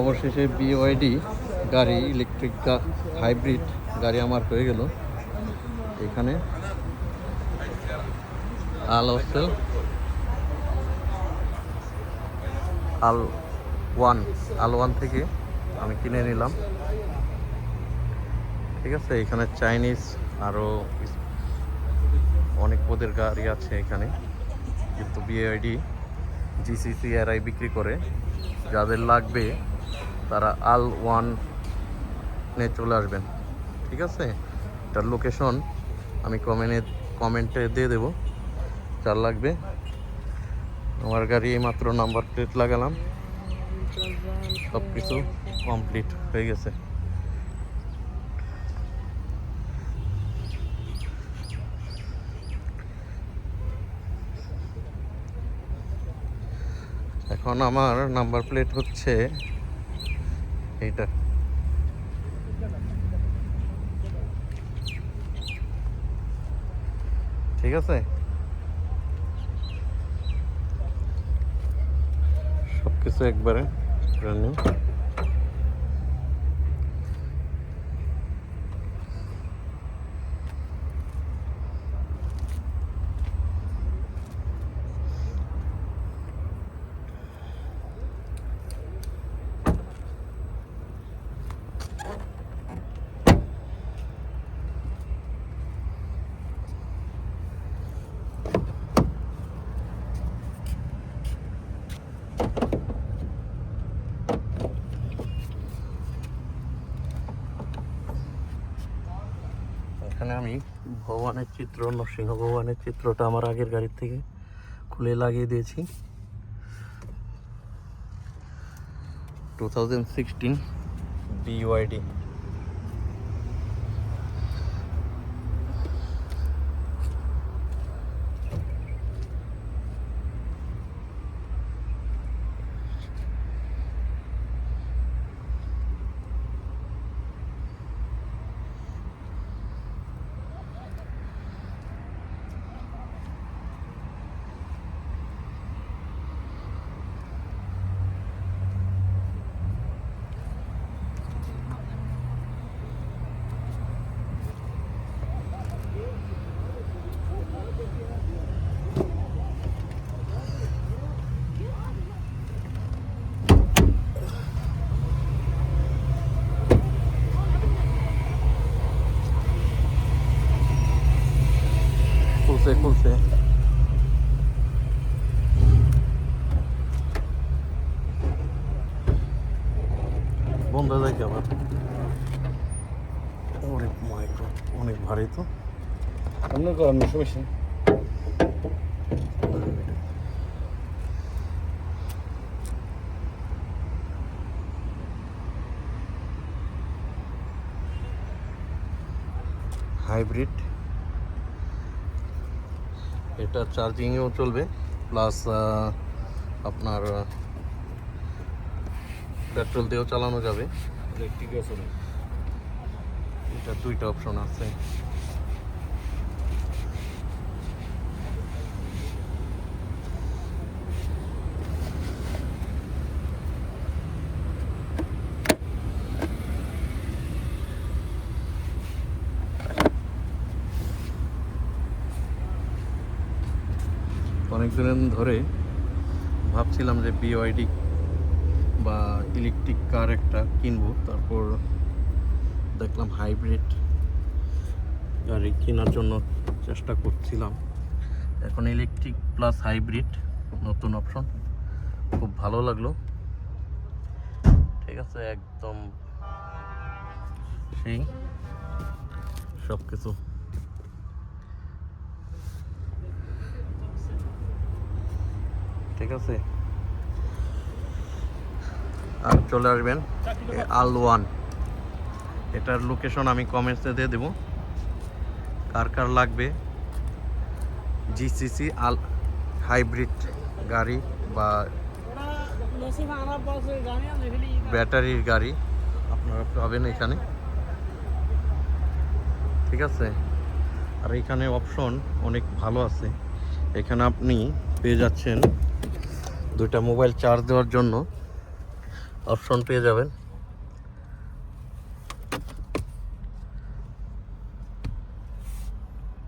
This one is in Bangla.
অবশেষে BYD গাড়ি ইলেকট্রিক হাইব্রিড গাড়ি আমার হয়ে গেল। এখানে আল ওয়ান থেকে আমি কিনে নিলাম। ঠিক আছে, এখানে চাইনিজ আরও অনেক পদের গাড়ি আছে এখানে, কিন্তু BYD GCC RI বিক্রি করে। যাদের লাগবে তারা আল ওয়ানে চলে আসবেন। ঠিক আছে, এটার লোকেশন আমি কমেন্টে দিয়ে দেবো। যার লাগবে, আমার গাড়ি মাত্র নাম্বার প্লেট লাগালাম, সব কিছু কমপ্লিট হয়ে গেছে। এখন আমার নাম্বার প্লেট হচ্ছে এইটা। ঠিক আছে, সব কিছু একবারে রানিং। এখানে আমি ভগবানের চিত্র, নরসিংহ ভগবানের চিত্রটা আমার আগের গাড়ির থেকে খুলে লাগিয়ে দিয়েছি। 2016 BYD। খুলছে বন্ধ হয়ে যায় আবার। অনেক ভারী তো। আপনার করার সমস্যা। হাইব্রিড, এটা চার্জিংয়েও চলবে, প্লাস আপনার পেট্রোল দিয়েও চালানো যাবে। ইলেকট্রিকও চলে। এটা দুইটা অপশন আছে। অনেকদিন ধরে ভাবছিলাম যে BYD বা ইলেকট্রিক কার একটা কিনবো, তারপর দেখলাম হাইব্রিড গাড়ি কেনার জন্য চেষ্টা করছিলাম। এখন ইলেকট্রিক প্লাস হাইব্রিড নতুন অপশন, খুব ভালো লাগলো। ঠিক আছে, একদম সেই সব কিছু। ঠিক আছে, আর চলে আসবেন আল ওয়ান। এটার লোকেশন আমি কমেন্টসে দিয়ে দেবো। কার লাগবে GCC আল হাইব্রিড গাড়ি বা ব্যাটারির গাড়ি আপনারা পাবেন এখানে। ঠিক আছে, আর এখানে অপশন অনেক ভালো আছে। এখানে আপনি পেয়ে যাচ্ছেন দুইটা মোবাইল চার্জ দেওয়ার জন্য, অপশন পেয়ে যাবেন।